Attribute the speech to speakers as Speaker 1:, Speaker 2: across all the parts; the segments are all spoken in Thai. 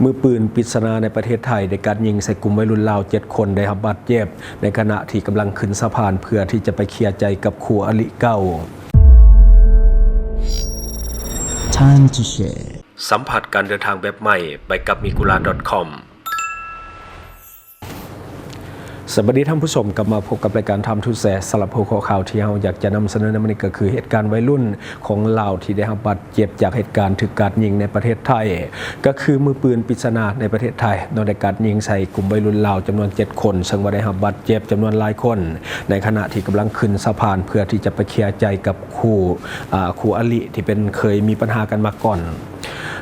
Speaker 1: มือปืนปริศนาในประเทศไทยได้การยิงใส่กลุ่มวัยรุ่นลาว7 คนได้รับบาดเจ็บในขณะที่กำลังขึ้นสะพานเพื่อที่จะไปเคลียร์ใจกับคู่อริเก่า
Speaker 2: Time to share
Speaker 1: สัมผัสการเดินทางแบบใหม่ไปกับmigula.com สวัสดีท่านผู้ชมกลับมาพบกับรายการทำทุกแสสลับหัวข้อข่าวที่เราอยากจะนำเสนอในวันนี้ก็คือเหตุการณ์วัยรุ่นของลาวที่ได้รับบาดเจ็บจากเหตุการณ์ถูกการยิงในประเทศไทยก็คือมือปืนปริศนาในประเทศไทยโดยได้การยิงใส่กลุ่มวัยรุ่นลาวจำนวน7 คนซึ่งว่าได้รับบาดเจ็บจำนวนหลายคนในขณะที่กำลังขึ้นสะพานเพื่อที่จะไปเคลียร์ใจกับคู่อริที่เป็นเคยมีปัญหากันมาก่อน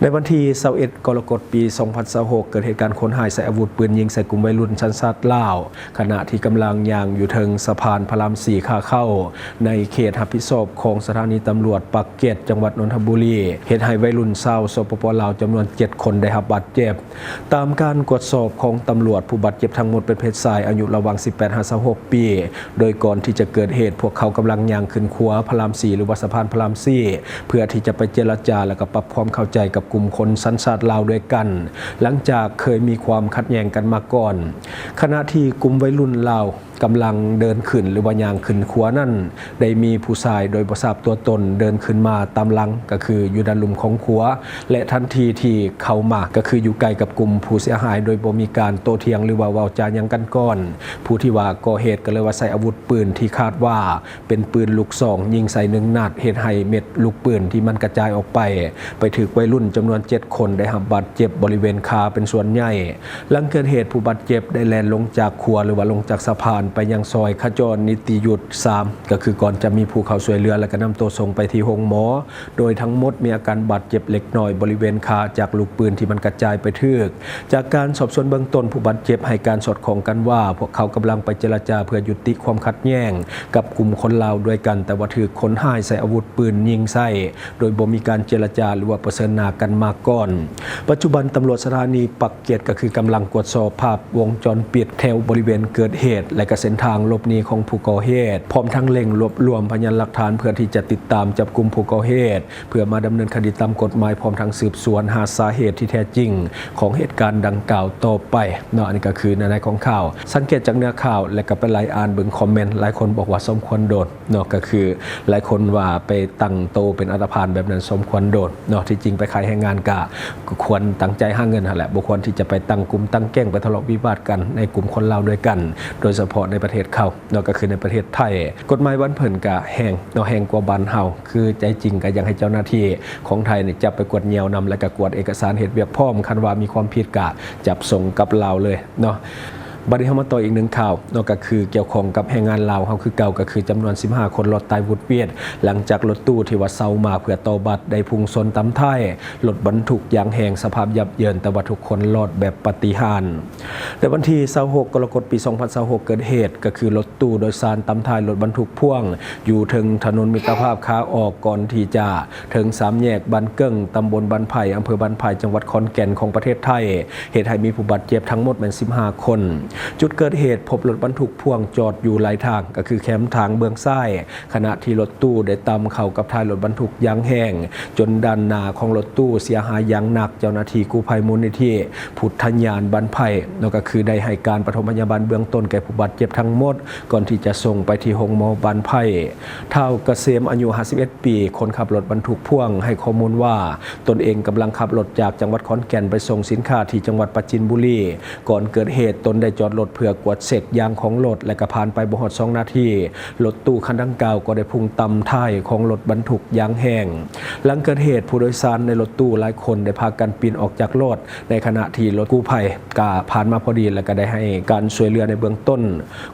Speaker 1: ในวันที่21 กรกฎาคม ปี 2026 เกิดเหตุการณ์คนหายใส่อาวุธปืนยิงใส่กลุ่มวัยรุ่นสัญชาติลาวขณะที่กำลังย่างอยู่เทิงสะพานพระราม 4 ขาเข้าในเขตรับผิดชอบของสถานีตำรวจปากเกร็ดจังหวัดนนทบุรีเหตุให้วัยรุ่นชาวสปป.ลาวจำนวน7 คนได้รับบาดเจ็บตามการตรวจสอบของตำรวจผู้บาดเจ็บทั้งหมดเป็นเพศชายอายุระหว่าง 18-26 ปีโดยก่อนที่จะเกิดเหตุพวกเขากำลังย่างขึ้นขัวพระราม 4 หรือว่าสะพานพระราม 4 เพื่อที่จะไปเจรจาและก็ปรับความเข้าใจกับกลุ่มคนสัญชาติลาวด้วยกันหลังจากเคยมีความขัดแย้งกันมาก่อนขณะที่กลุ่มวัยรุ่นลาวกำลังเดินขึ้นหรือว่าย่างขึ้นขัวนั่นได้มีผู้ชายโดยบ่ทราบตัวตนเดินขึ้นมาตามหลังก็คืออยู่ด้านลุ่มของขัวและทันทีที่เข้ามาก็คืออยู่ใกล้กับกลุ่มผู้เสียหายโดยบ่มีการโต้เถียงหรือว่าเว้าจาหยังกันก่อนผู้ที่ว่าก่อเหตุก็เลยว่าใส่อาวุธปืนที่คาดว่าเป็นปืนลูกซองยิงใส่1 นัดเหตุให้เม็ดลูกปืนที่มันกระจายออกไปถึกวัยรุ่นจำนวน7 คนได้รับบาดเจ็บบริเวณขาเป็นส่วนใหญ่หลังเกิดเหตุผู้บาดเจ็บได้แล่นลงจากขัวหรือว่าลงจากสะพานไปยังซอยขจรนิติยุทธ 3ก็คือก่อนจะมีผู้เข้าช่วยเหลือและก็นำตัวส่งไปที่โรงหมอโดยทั้งหมดมีอาการบาดเจ็บเล็กน้อยบริเวณขาจากลูกปืนที่มันกระจายไปถึกจากการสอบสวนเบื้องต้นผู้บาดเจ็บให้การสอดคล้องกันว่าพวกเขากำลังไปเจรจาเพื่อยุติความขัดแย้งกับกลุ่มคนลาวด้วยกันแต่ว่าถูกคนร้ายใส่อาวุธปืนยิงใส่โดยบ่มีการเจรจาหรือว่าประสานงานกันมาก่อนปัจจุบันตำรวจสถานีปากเกร็ดก็คือกำลังตรวจสอบภาพวงจรปิดแถวบริเวณเกิดเหตุและก็เส้นทางหลบหนีของผู้ก่อเหตุพร้อมทั้งเร่งรวบรวมพยานหลักฐานเพื่อที่จะติดตามจับกุมผู้ก่อเหตุเพื่อมาดำเนินคดีตามกฎหมายพร้อมทั้งสืบสวนหาสาเหตุที่แท้จริงของเหตุการณ์ดังกล่าวต่อไปเนาะอันนี้ก็คือในของข่าวสังเกตจากเนื้อข่าวและก็ไปไล่อ่านเบิ่งคอมเมนต์หลายคนบอกว่าสมควรโดนเนาะก็คือหลายคนว่าไปตั้งโตเป็นอัตภานแบบนั้นสมควรโดนเนาะที่จริงไปขายแรงงานก็ควรตั้งใจหาเงินนั่นแหละบ่ควรที่จะไปตั้งกลุ่มตั้งแก๊งไปทะเลาะวิวาทกันในกลุ่มคนลาวด้วยกันโดยเฉพาะในประเทศเขาเนาะก็คือในประเทศไทยกฎหมายบ้านเพิ่นก็แห้งเนาะแห้งกว่าบ้านเฮาคือใจจริงก็ยังให้เจ้าหน้าที่ของไทยเนี่ยจับไปกวดเหนี่ยวนำและก็กวดเอกสารเฮ็ดเวียกพร้อมคันว่ามีความผิดก็จับส่งกับลาวเลยเนาะบัดนี้เฮามาต่ออีกหนึ่งข่าวเนาะก็คือเกี่ยวข้องกับแรงงานลาวเฮาคือเก่าก็คือจำนวน15 คนรถตายวุดเวียดหลังจากรถตู้ที่ว่าเซามาเพื่อต่อบัตรได้พุ่งชนตำท้ายรถบรรทุกยางแห้งสภาพยับเยินแต่ว่าทุกคนรอดแบบปาฏิหาริย์ในวันที่26 กรกฎาคม ปี 2026 เกิดเหตุก็คือรถตู้โดยสารตำท้ายรถบรรทุกพ่วงอยู่ถึงถนนมิตรภาพขาออกก่อนที่จะถึง3 แยกบ้านเกิ้งตำบลบ้านไผ่อำเภอบ้านไผ่จังหวัดขอนแก่นของประเทศไทยเหตุให้มีผู้บาดเจ็บทั้งหมดเป็น15 คนจุดเกิดเหตุพบรถบรรทุกพ่วงจอดอยู่หลายทางก็คือแคมทางเบื้องซ้ายขณะที่รถตู้ได้ตำเข้ากับท้ายรถบรรทุกยางแห้งจนด้านหน้าของรถตู้เสียหายอย่างหนักเจ้าหน้าที่กู้ภัยมูลนิธิพุทธญาณบ้านไผ่นั่นก็คือได้ให้การปฐมพยาบาลเบื้องต้นแก่ผู้บาดเจ็บทั้งหมดก่อนที่จะส่งไปที่โรงพยาบาลบ้านไผ่เท่าเกษมอายุ51 ปีคนขับรถบรรทุกพ่วงให้ข้อมูลว่าตนเองกำลังขับรถจากจังหวัดขอนแก่นไปส่งสินค้าที่จังหวัดปราจีนบุรีก่อนเกิดเหตุตนได้จอดรถเพื่อกวดเศษยางของรถและก็ผ่านไปบ่ฮอด2 นาทีรถตู้คันดังกล่าวก็ได้พุ่งตำท้ายของรถบรรทุกยางแห้งหลังเกิดเหตุผู้โดยสารในรถตู้หลายคนได้พากันปีนออกจากรถในขณะที่รถกู้ภัยก็ผ่านมาพอดีและก็ได้ให้การช่วยเหลือในเบื้องต้น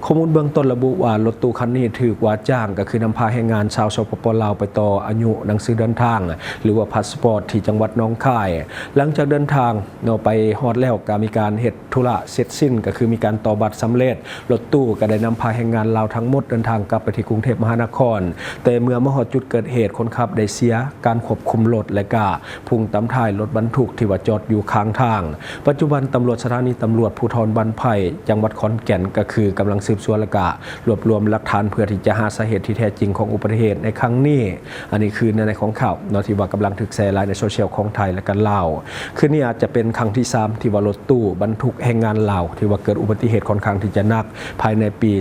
Speaker 1: ข้อมูลเบื้องต้นระบุว่ารถตู้คันนี้ถูกว่าจ้างก็คือนำพาแรงงานชาวสปป.ลาวไปต่ออายุหนังสือเดินทางหรือว่าพาสปอร์ตที่จังหวัดหนองคายหลังจากเดินทางเนาะไปฮอดแล้วก็มีการเฮ็ดธุระเสร็จสิ้นก็คือ มีการต่อบัตรสำเร็จรถตู้ก็ได้นำพาแรงงานลาวทั้งหมดเดินทางกลับไปที่กรุงเทพมหานครแต่เมื่อมาฮอดจุดเกิดเหตุคนขับได้เสียการควบคุมรถและก็พุ่งตามท้ายรถบรรทุกที่ว่าจอดอยู่ข้างทางปัจจุบันตำรวจสถานีตำรวจภูธรบ้านไผ่จังหวัดขอนแก่นก็คือกำลังสืบสวนและก็รวบรวมหลักฐานเพื่อที่จะหาสาเหตุที่แท้จริงของอุบัติเหตุในครั้งนี้อันนี้คือในของข่าวเนาะที่ว่ากำลังถูกแชร์ไลน์ในโซเชียลของไทยและก็ลาวคือนี่อาจจะเป็นครั้งที่3ที่ว่ารถตู้บรรทุกแรงงานลาวที่ว่าเกิดอุบัติเหตุค่อนข้างที่จะหนักภายในปี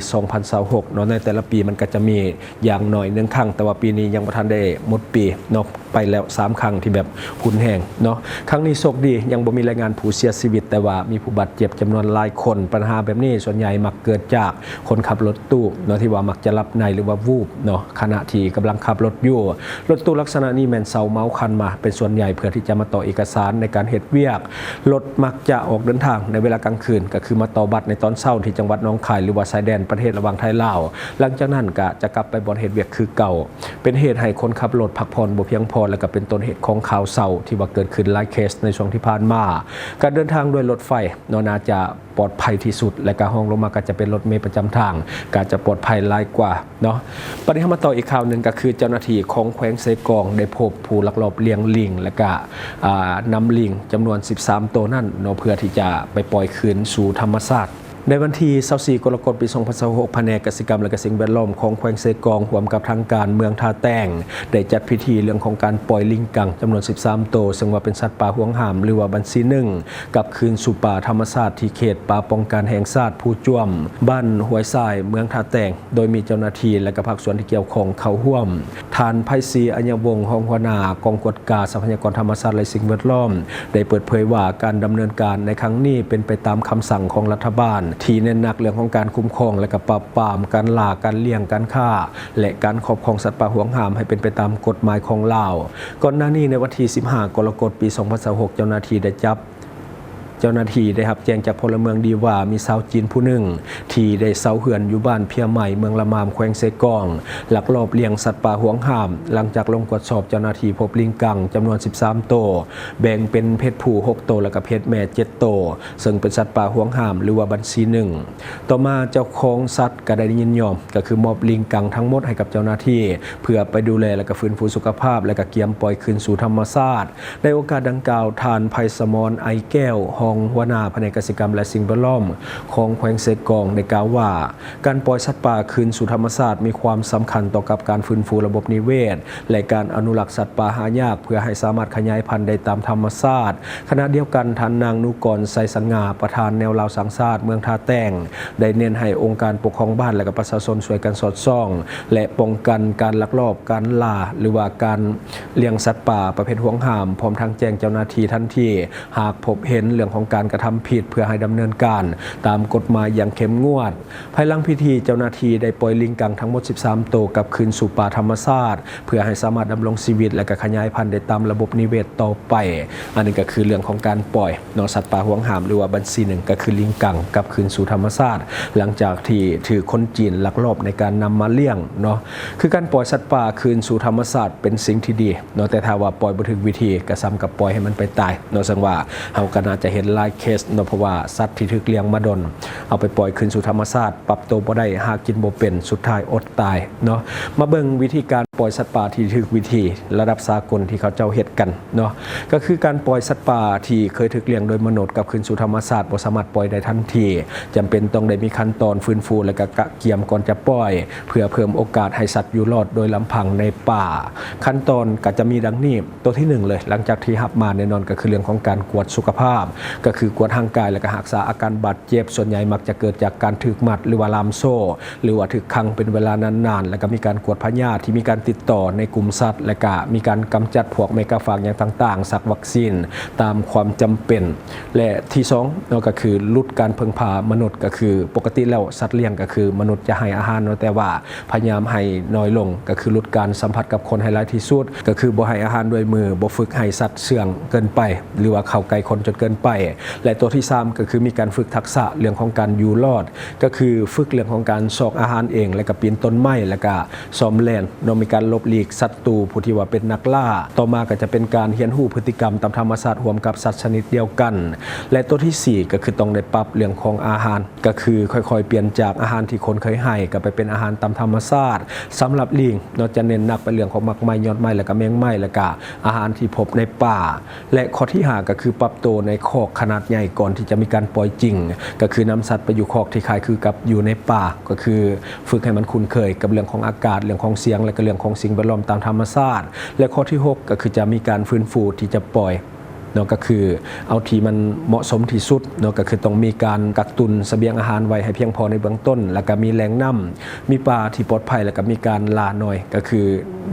Speaker 1: 2026 เนาะในแต่ละปีมันก็จะมีอย่างหน่อย1ครั้งแต่ว่าปีนี้ยังบ่ทันได้หมดปีเนาะไปแล้ว3ครั้งที่แบบหุนแห้งเนาะครั้งนี้โชคดียังบ่มีรายงานผู้เสียชีวิตแต่ว่ามีผู้บาดเจ็บจำนวนหลายคนปัญหาแบบนี้ส่วนใหญ่มักเกิดจากคนขับรถตู้เนาะที่ว่ามักจะหลับในหรือว่าวูบเนาะขณะที่กำลังขับรถอยู่รถตู้ลักษณะนี้แม่นเซาเมาคันมาเป็นส่วนใหญ่เพื่อที่จะมาต่อเอกสารในการเฮ็ดเวียกรถมักจะออกเดินทางในเวลากลางคืนก็คือมาต่อบัตรในตอนเช้าที่จังหวัดหนองคายหรือว่าชายแดนประเทศระหว่างไทยลาวหลังจากนั้นก็จะกลับไปบ่อนเฮ็ดเวียกคือเก่าเป็นเหตุให้คนขับรถพักผ่อนบ่เพียงพอและก็เป็นต้นเหตุของข่าวเศร้าที่ว่าเกิดขึ้นหลายเคสในช่วงที่ผ่านมาการเดินทางด้วยรถไฟน่าจะปลอดภัยที่สุดและก็ห้องลงมาก็จะเป็นรถเมล์ประจำทางก็จะปลอดภัยหลายกว่าเนาะประเด็นมาต่ออีกข่าวหนึ่งก็คือเจ้าหน้าที่ของแขวงเซกองได้พบผู้ลักลอบเลี้ยงลิงและก็นำลิงจำนวน13ตัวนั่นเนาะเพื่อที่จะไปปล่อยคืนสู่ธรรมชาติในวันที่24กรกฎาคมปี 2026 แผนกกสิกรรมและสิ่งแวดล้อมของแขวงเซกองร่วมกับทางการเมืองท่าแต้งได้จัดพิธีเรื่องของการปล่อยลิงกังจำนวน13ตัวซึ่งว่าเป็นสัตว์ป่าห่วงห้ามหรือว่าบัญชีหนึ่งกับคืนสู่ป่าธรรมชาติที่เขตป่าป้องกันแห่งชาติผู้จ้วมบ้านห้วยทรายเมืองท่าแต้งโดยมีเจ้าหน้าที่และก็ภาคส่วนที่เกี่ยวข้องเข้าร่วมทานไพศรีอัญญวงศ์รองหัวหน้ากองกวดการทรัพยากรธรรมชาติและสิ่งแวดล้อมได้เปิดเผยว่าการดำเนินการในครั้งนี้เป็นไปตามคำสั่งของรัฐบาลที่เน้นหนักเรื่องของการคุ้มครองและก็ปราบปรามการล่าการเลี้ยงการฆ่าและการครอบครองสัตว์ป่าห่วงห้ามให้เป็นไปตามกฎหมายของลาวก่อนหน้านี้ในวันที่15กรกฎาคมปี 2026 เจ้าหน้าที่ได้รับแจ้งจากพลเมืองดีว่ามีชาวจีนผู้หนึ่งที่ได้เซาเหือนอยู่บ้านเพียใหม่เมืองละมามแขวงเซกองลักลอบเลี้ยงสัตว์ป่าห่วงห้ามหลังจากลงตรวจสอบเจ้าหน้าที่พบลิงกังจำนวน13ตัวแบ่งเป็นเพศผู้6ตัวและก็เพศแม่7ตัวซึ่งเป็นสัตว์ป่าห่วงห้ามหรือว่าบัญชีหนึ่งต่อมาเจ้าของสัตว์ก็ได้ยินยอมก็คือมอบลิงกังทั้งหมดให้กับเจ้าหน้าที่เพื่อไปดูแลและก็ฟื้นฟูสุขภาพและก็เกียมปล่อยคืนสู่ธรรมชาติในโอกาสดังกล่าวทานไพศมรไอแก้วหัวหน้าแผนกกสิกรรมและสิ่งแวดล้อมของแขวงเซกองได้กล่าวว่าการปล่อยสัตว์ป่าคืนสู่ธรรมชาติมีความสำคัญต่อกับการฟื้นฟูระบบนิเวศและการอนุรักษ์สัตว์ป่าหายากเพื่อให้สามารถขยายพันธุ์ได้ตามธรรมชาติขณะเดียวกันท่านนางนุกรไซสังงาประธานแนวลาวสังชาติเมืองท่าแต้งได้เน้นให้องค์การปกครองบ้านและก็ประชาชนช่วยกันสอดส่องและป้องกันการลักลอบการล่าหรือว่าการเลี้ยงสัตว์ป่าประเภทห่วงห้ามพร้อมทั้งแจ้งเจ้าหน้าที่ทันทีหากพบเห็นเรื่องของการกระทำผิดเพื่อให้ดำเนินการตามกฎหมายอย่างเข้มงวดภายหลังพิธีเจ้าหน้าที่ได้ปล่อยลิงกังทั้งหมด13ตัวกลับคืนสู่ป่าธรรมชาติเพื่อให้สามารถดำรงชีวิตและก็ขยายพันธุ์ได้ตามระบบนิเวศต่อไปอันนี้ก็คือเรื่องของการปล่อยนอสัตว์ป่าห่วงห้ามหรือว่าบัญชีหนึ่งก็คือลิงกังกลับคืนสู่ธรรมชาติหลังจากที่ถือคนจีนลักลอบในการนำมาเลี้ยงเนาะคือการปล่อยสัตว์ป่าคืนสู่ธรรมชาติเป็นสิ่งที่ดีเนาะแต่ถ้าว่าปล่อยบ่ถึงวิธีก็ซ้ำกับปล่อยให้มันไปตายเนาะซึ่งว่าเฮาก็น่าจะเห็นหลายเคสเนาะเพราะว่าสัตว์ที่ถูกเลี้ยงมาดนเอาไปปล่อยคืนสู่ธรรมชาติปรับตัวบ่ได้หากินบ่เป็นสุดท้ายอดตายเนาะมาเบิ่งวิธีการปล่อยสัตว์ป่าที่ถูกวิธีระดับสากลที่เขาเจ้าเฮ็ดกันเนาะก็คือการปล่อยสัตว์ป่าที่เคยถูกเลี้ยงโดยมนุษย์กลับคืนสู่ธรรมชาติบ่สามารถปล่อยได้ทันทีจำเป็นต้องได้มีขั้นตอนฟื้นฟูและก็กะเกียมก่อนจะปล่อยเพื่อเพิ่มโอกาสให้สัตว์อยู่รอดโดยลำพังในป่าขั้นตอนก็จะมีดังนี้ตัวที่1เลยหลังจากที่รับมาแน่นอนก็คือเรื่องของการกวดสุขภาพก็คือกวดทางกายและก็รักษาอาการบาดเจ็บส่วนใหญ่มักจะเกิดจากการถูกมัดหรือว่าล่ามโซ่หรือว่าถูกขังเป็นเวลานานๆแล้วก็มีการกวดพยาธิที่มีการติดต่อในกลุ่มสัตว์และก็มีการกำจัดพวกเมกาฟางอย่างต่างๆสักวัคซีนตามความจำเป็นและที่2นั่นก็คือลดการพึ่งพามนุษย์ก็คือปกติแล้วสัตว์เลี้ยงก็คือมนุษย์จะให้อาหารแต่ว่าพยายามให้น้อยลงก็คือลดการสัมผัสกับคนให้น้อยที่สุดก็คือบ่ให้อาหารด้วยมือบ่ฝึกให้สัตว์เชื่องเกินไปหรือว่าเข้าใกล้คนจนเกินไป และตัวที่3ก็คือมีการฝึกทักษะเรื่องของการอยู่รอดก็คือฝึกเรื่องของการซอกอาหารเองและก็ปีนต้นไม้แล้วก็ซ้อมแล่นโดยมีการลบหลีกศัตรูผู้ที่ว่าเป็นนักล่าต่อมาก็จะเป็นการเรียนรู้พฤติกรรมตามธรรมชาติร่วมกับสัตว์ชนิดเดียวกันและตัวที่4ก็คือต้องได้ปรับเรื่องของอาหารก็คือค่อยๆเปลี่ยนจากอาหารที่คนเคยให้ก็ไปเป็นอาหารตามธรรมชาติสำหรับลิงเราจะเน้นหนักไปเรื่องของมักไม้ยอดไม้แล้วก็แมงไม้แล้วก็อาหารที่พบในป่าและข้อที่5ก็คือปรับตัวในคอกขนาดใหญ่ก่อนที่จะมีการปล่อยจริงก็คือนำสัตว์ไปอยู่คอกที่คล้ายคือกับอยู่ในป่าก็คือฝึกให้มันคุ้นเคยกับเรื่องของอากาศเรื่องของเสียงและก็เรื่องของสิ่งแวดล้อมตามธรรมชาติและข้อที่6ก็คือจะมีการฟื้นฟูที่จะปล่อยเนาะก็คือเอาที่มันเหมาะสมที่สุดเนาะก็คือต้องมีการกักตุนเสบียงอาหารไว้ให้เพียงพอในเบื้องต้นแล้วก็มีแหล่งน้ำมีป่าที่ปลอดภัยแล้วก็มีการล่าน้อยก็คือ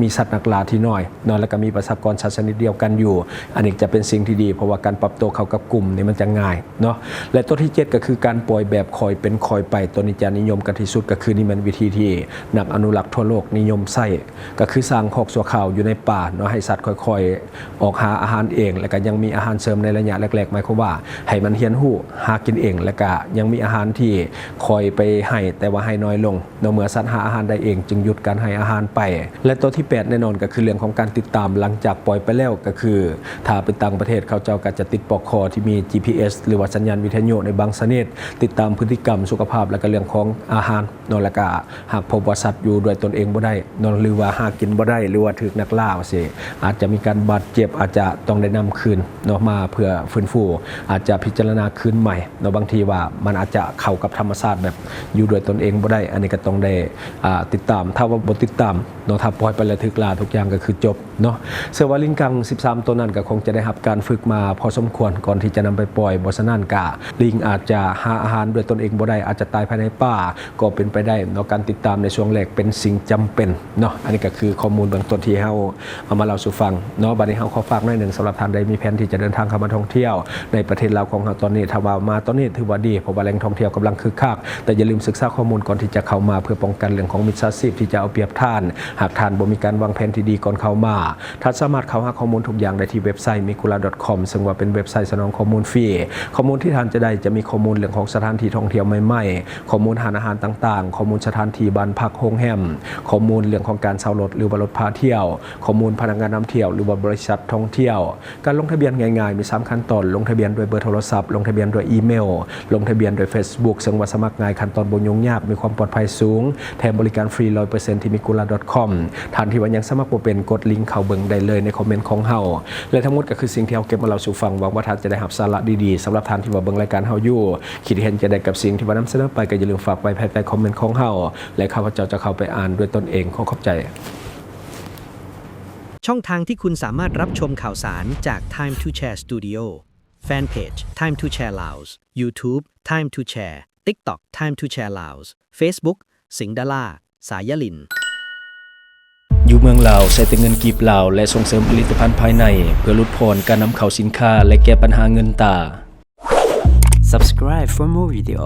Speaker 1: มีสัตว์นักล่าที่น้อยเนาะแล้วก็มีประชากรสัตว์ชนิดเดียวกันอยู่อันนี้จะเป็นสิ่งที่ดีเพราะว่าการปรับตัวเข้ากับกลุ่มนี่มันจะง่ายเนาะและตัวที่7ก็คือการปล่อยแบบคอยเป็นคอยไปตัวนี้จะนิยมกันที่สุดก็คือนี่มันวิธีที่นักอนุรักษ์ทั่วโลกนิยมใช้ก็คือสร้างคอกชั่วคราวอยู่ในป่าเนาะให้สัตว์ค่อยๆออกหาอาหารเองแล้วก็ยังมีอาหารเสริมในระยะแรกๆหมายความว่าให้มันเฮียนหู้หากินเองแล้วก็ยังมีอาหารที่คอยไปให้แต่ว่าให้น้อยลงเมื่อสัตว์หาอาหารได้เองจึงหยุดการให้อาหารไปและตัวที่8แน่นอนก็คือเรื่องของการติดตามหลังจากปล่อยไปแล้วก็คือถ้าไปต่างประเทศเขาเจ้าก็จะติดปลอกคอที่มี GPS หรือว่าสัญญาณวิทยุในบางชนิดติดตามพฤติกรรมสุขภาพและก็เรื่องของอาหารนอนและก็หากพบว่าสัตว์อยู่ด้วยตนเองบ่ได้นอนหรือว่าหากินบ่ได้หรือว่าถูกนักล่าสิอาจจะมีการบาดเจ็บอาจจะต้องได้นำคืนเนาะมาเพื่อฟื้นฟูอาจจะพิจารณาคืนใหม่เนาะบางทีว่ามันอาจจะเข้ากับธรรมชาติแบบอยู่ด้วยตนเองบ่ได้อันนี้ก็ต้องได้ติดตามถ้าว่าบ่ติดตามเนาะถ้าปล่อยไปแล้วถูกล่าทุกอย่างก็คือจบเนาะเสือว่าลิงกัง13ตัวนั้นก็คงจะได้รับการฝึกมาพอสมควรก่อนที่จะนำไปปล่อยบ่ฉะนั้นก็ลิงอาจจะหาอาหารด้วยตนเองบ่ได้อาจจะตายภายในป่าก็เป็นไปได้เนาะการติดตามในช่วงแรกเป็นสิ่งจำเป็นเนาะอันนี้ก็คือข้อมูลเบื้องต้นที่เฮาเอามาเล่าสู่ฟังเนาะบัดนี้เฮาขอฝากหน่อยนึงสำหรับท่านใดมีแผนที่จะเดินทางเข้ามาท่องเที่ยวในประเทศลาวของเราตอนนี้ถ้าว่ามาตอนนี้ถือว่าดีเพราะว่าแหล่งท่องเที่ยวกำลังคึกคักแต่อย่าลืมศึกษาข้อมูลก่อนที่จะเข้ามาเพื่อป้องกันเรื่องของมิจฉาชีพที่จะเอาเปรียบท่านหากท่านบ่มีการวางแผนที่ดีก่อนเข้ามาท่านสามารถเข้าหาข้อมูลทุกอย่างได้ที่เว็บไซต์ mikula.com ซึ่งว่าเป็นเว็บไซต์สนองข้อมูลฟรีข้อมูลที่ท่านจะได้จะมีข้อมูลเรื่องของสถานที่ท่องเที่ยวใหม่ๆข้อมูลหาอาหารต่างๆข้อมูลสถานที่บ้านพักโรงแรมข้อมูลเรื่องของการเช่ารถหรือว่ารถพาเที่ยวข้อมูลพนักงานนำเที่ยวหรือว่าบริษัทท่องเที่ยวการลงทะเบียนง่ายๆมี3ขั้นตอนลงทะเบียนโดยเบอร์โทรศัพท์ลงทะเบียนโดยอีเมลลงทะเบียนโดย Facebook ซึ่งว่าสมัครง่ายขั้นตอนบ่ยุ่งยากมีความปลอดภัยสูงแถมบริการฟรี 100% ที่ mikula.com ท่านที่ว่ายังสมัครบ่เป็นกดลิงก์เข้าเบิ่งได้เลยในคอมเมนต์ของเฮาและทั้งหมดก็คือสิ่งที่เฮาเก็บมาเล่าสู่ฟังหวังว่าท่านจะได้รับสาระดีๆสำหรับท่านที่ว่าเบิ่งรายการเฮาอยู่คิดเห็นจะได้กับสิ่งที่ว่านำเสนอไปก็อย่าลืมฝากไว้ภายใต้คอมเมนต์ของเฮาและข้าพเจ้าจะเข้าไปอ่านด้วยตนเองขอขอบใจ
Speaker 3: ช่องทางที่คุณสามารถรับชมข่าวสารจาก Time to Share Studio Fanpage Time to Share Laos YouTube Time to Share TikTok Time to Share Laos Facebook สิงห์ดาราสายลิน
Speaker 1: อยู่เมืองลาวใช้แต่เงินกีบลาวและส่งเสริมผลิตภัณฑ์ภายในเพื่อลดพรการนำเข้าสินค้าและแก้ปัญหาเงินตา
Speaker 2: Subscribe for more video.